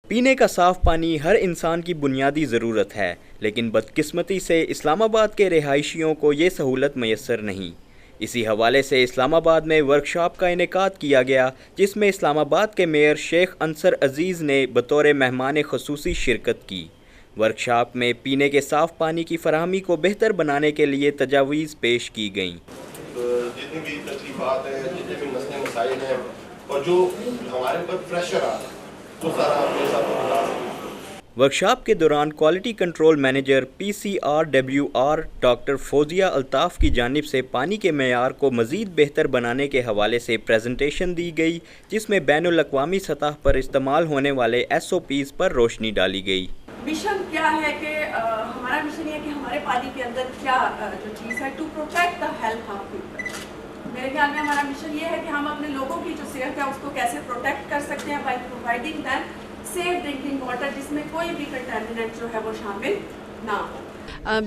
پینے کا صاف پانی ہر انسان کی بنیادی ضرورت ہے، لیکن بدقسمتی سے اسلام آباد کے رہائشیوں کو یہ سہولت میسر نہیں۔ اسی حوالے سے اسلام آباد میں ورکشاپ کا انعقاد کیا گیا، جس میں اسلام آباد کے میئر شیخ انصر عزیز نے بطور مہمان خصوصی شرکت کی۔ ورکشاپ میں پینے کے صاف پانی کی فراہمی کو بہتر بنانے کے لیے تجاویز پیش کی گئیں۔ جتنی بھی تکلیفات ہیں، جتنے بھی مسئلے مسائل ہیں اور جو ہمارے اوپر پریشر آ رہا ہے وہ سارا آپ کے ساتھ بتا رہے ہیں۔ ورکشاپ کے دوران quality control manager PCRWR doctor Fauzia Altaf کی جانب سے پانی کے معیار کو مزید بہتر بنانے کے حوالے سے پریزنٹیشن دی گئی، جس میں بین الاقوامی سطح پر استعمال ہونے والے SOPs پر روشنی ڈالی گئی۔ مشن کیا ہے کہ ہمارا مشن یہ ہے کہ ہمارے پانی کے اندر کیا جو چیز ہے to protect the health of people. میرے خیال میں ہمارا مشن یہ ہے کہ ہم اپنے لوگوں کی جو صحت ہے اس کو کیسے پروٹیکٹ کر سکتے ہیں by providing them safe drinking water, جس میں کوئی بھی کنٹامیننٹ جو ہے وہ شامل نہ ہو۔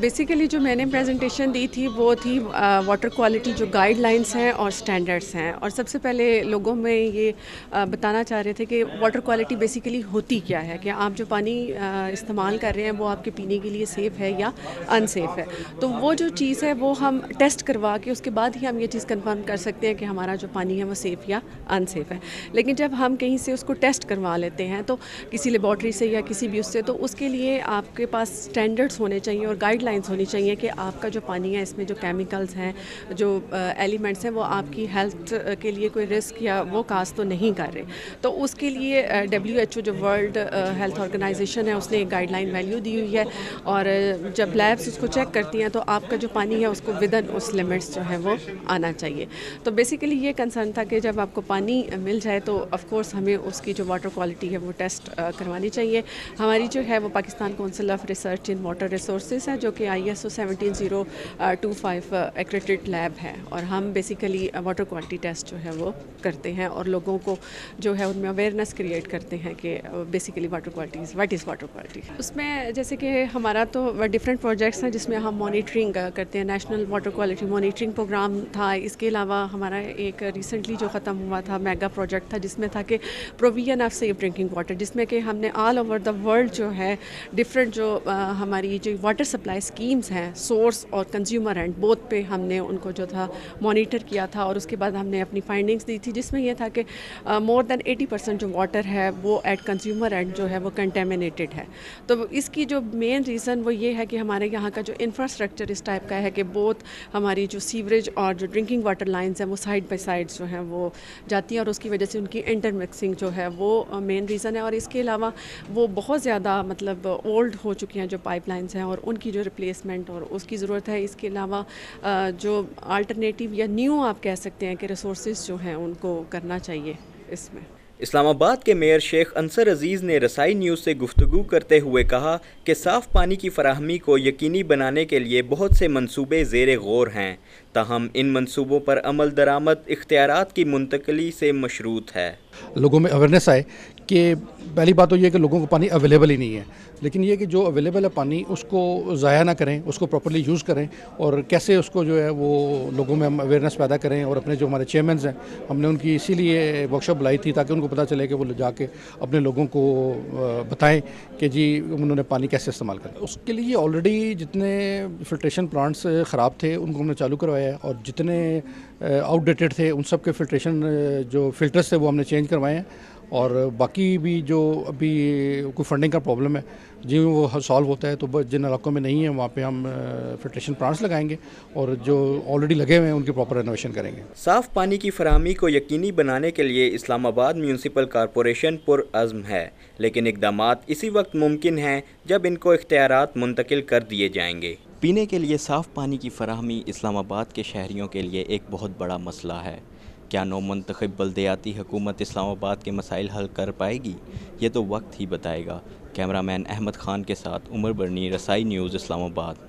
بیسیکلی جو میں نے پریزنٹیشن دی تھی وہ تھی واٹر کوالٹی جو گائیڈ لائنس ہیں اور سٹینڈرڈس ہیں، اور سب سے پہلے لوگوں میں یہ بتانا چاہ رہے تھے کہ واٹر کوالٹی بیسیکلی ہوتی کیا ہے، کہ آپ جو پانی استعمال کر رہے ہیں وہ آپ کے پینے کے لیے سیف ہے یا ان سیف ہے۔ تو وہ جو چیز ہے وہ ہم ٹیسٹ کروا کے اس کے بعد ہی ہم یہ چیز کنفرم کر سکتے ہیں کہ ہمارا جو پانی ہے وہ سیف یا ان سیف ہے۔ لیکن جب ہم کہیں سے اس کو ٹیسٹ کروا لیتے ہیں تو کسی لیبارٹری سے یا کسی بھی اس سے، تو اس کے لیے آپ کے پاس سٹینڈرڈس ہونے چاہیے اور گائیڈ لائنس ہونی چاہیے کہ آپ کا جو پانی ہے اس میں جو کیمیکلز ہیں، جو ایلیمنٹس ہیں، وہ آپ کی ہیلتھ کے لیے کوئی رسک یا وہ کاز تو نہیں کر رہے۔ تو اس کے لیے WHO جو ورلڈ ہیلتھ آرگنائزیشن ہے اس نے ایک گائیڈ لائن ویلیو دی ہوئی ہے، اور جب لیبس اس کو چیک کرتی ہیں تو آپ کا جو پانی ہے اس کو ودن اس لمٹس جو ہے وہ آنا چاہیے۔ تو بیسیکلی یہ کنسرن تھا کہ جب آپ کو پانی مل جائے تو آف کورس ہمیں اس کی جو واٹر کوالٹی ہے وہ ٹیسٹ کروانی چاہیے۔ ہماری جو ہے وہ Pakistan council of research in water resources ہے، جو کہ ISO 17025 ایکریڈٹڈ لیب ہے، اور ہم بیسیکلی واٹر کوالٹی ٹیسٹ جو ہے وہ کرتے ہیں اور لوگوں کو جو ہے ان میں اویئرنیس کریٹ کرتے ہیں کہ basically water quality what is water quality. اس میں جیسے کہ ہمارا تو ڈفرینٹ پروجیکٹس ہیں جس میں ہم مانیٹرنگ کرتے ہیں، national water quality monitoring programme تھا۔ اس کے علاوہ ہمارا ایک ریسنٹلی جو ختم ہوا تھا میگا پروجیکٹ تھا، جس میں تھا کہ provision of safe drinking water, جس میں کہ ہم نے آل اوور دا ورلڈ جو ہے ڈفرینٹ جو ہماری جو واٹر سپلائی اسکیمز ہیں، سورس اور کنزیومر اینڈ بوتھ پہ ہم نے ان کو جو تھا مانیٹر کیا تھا، اور اس کے بعد ہم نے اپنی فائنڈنگز دی تھی، جس میں یہ تھا کہ مور دین 80% جو واٹر ہے وہ ایٹ کنزیومر اینڈ جو ہے وہ کنٹامینیٹڈ ہے۔ تو اس کی جو مین ریزن وہ یہ ہے کہ ہمارے یہاں کا جو انفراسٹرکچر اس ٹائپ کا ہے کہ بہت ہماری جو سیوریج اور جو ڈرنکنگ واٹر لائنز ہیں وہ سائڈ بائی سائڈ جو ہیں وہ جاتی ہیں، اور اس کی وجہ سے ان کی انٹر مکسنگ جو ہے وہ مین ریزن ہے۔ اور اس کے علاوہ وہ بہت زیادہ مطلب اولڈ ہو چکی ہیں جو پائپ لائنز ہیں، اور ان کی جو ریپلیسمنٹ اور اس کی ضرورت ہے۔ اس کے علاوہ جو آلٹرنیٹیو یا نیو آپ کہہ سکتے ہیں کہ ریسورسز جو ہیں ان کو کرنا چاہیے اس میں۔ اسلام آباد کے میئر شیخ انصر عزیز نے رسائی نیوز سے گفتگو کرتے ہوئے کہا کہ صاف پانی کی فراہمی کو یقینی بنانے کے لیے بہت سے منصوبے زیر غور ہیں، تاہم ان منصوبوں پر عمل درآمد اختیارات کی منتقلی سے مشروط ہے۔ لوگوں میں اویئرنیس آئے کہ پہلی بات تو یہ کہ لوگوں کو پانی اویلیبل ہی نہیں ہے، لیکن یہ کہ جو اویلیبل ہے پانی اس کو ضائع نہ کریں، اس کو پراپرلی یوز کریں، اور کیسے اس کو جو ہے وہ لوگوں میں ہم اویئرنیس پیدا کریں۔ اور اپنے جو ہمارے چیئرمینز ہیں ہم نے ان کی اسی لیے ورکشاپ بلائی تھی تاکہ ان کو پتہ چلے کہ وہ جا کے اپنے لوگوں کو بتائیں کہ جی انہوں نے پانی کیسے استعمال کرنا۔ اس کے لیے آلریڈی جتنے فلٹریشن پلانٹس خراب تھے ان کو ہم نے چالو کروایا ہے، اور جتنے آؤٹ ڈیٹڈ تھے ان سب کے فلٹریشن جو فلٹرس تھے وہ ہم نے چینج کروائے ہیں، اور باقی بھی جو ابھی کوئی فنڈنگ کا پرابلم ہے جی وہ سالو ہوتا ہے تو جن علاقوں میں نہیں ہیں وہاں پہ ہم فلٹریشن پلانٹس لگائیں گے، اور جو آلریڈی لگے ہوئے ہیں ان کی پراپر رینوویشن کریں گے۔ صاف پانی کی فراہمی کو یقینی بنانے کے لیے اسلام آباد میونسپل کارپوریشن پرعزم ہے، لیکن اقدامات اسی وقت ممکن ہیں جب ان کو اختیارات منتقل کر دیے جائیں گے۔ پینے کے لیے صاف پانی کی فراہمی اسلام آباد کے شہریوں کے لیے ایک بہت بڑا مسئلہ ہے۔ کیا نو منتخب بلدیاتی حکومت اسلام آباد کے مسائل حل کر پائے گی؟ یہ تو وقت ہی بتائے گا۔ کیمرہ مین احمد خان کے ساتھ عمر برنی، رسائی نیوز، اسلام آباد۔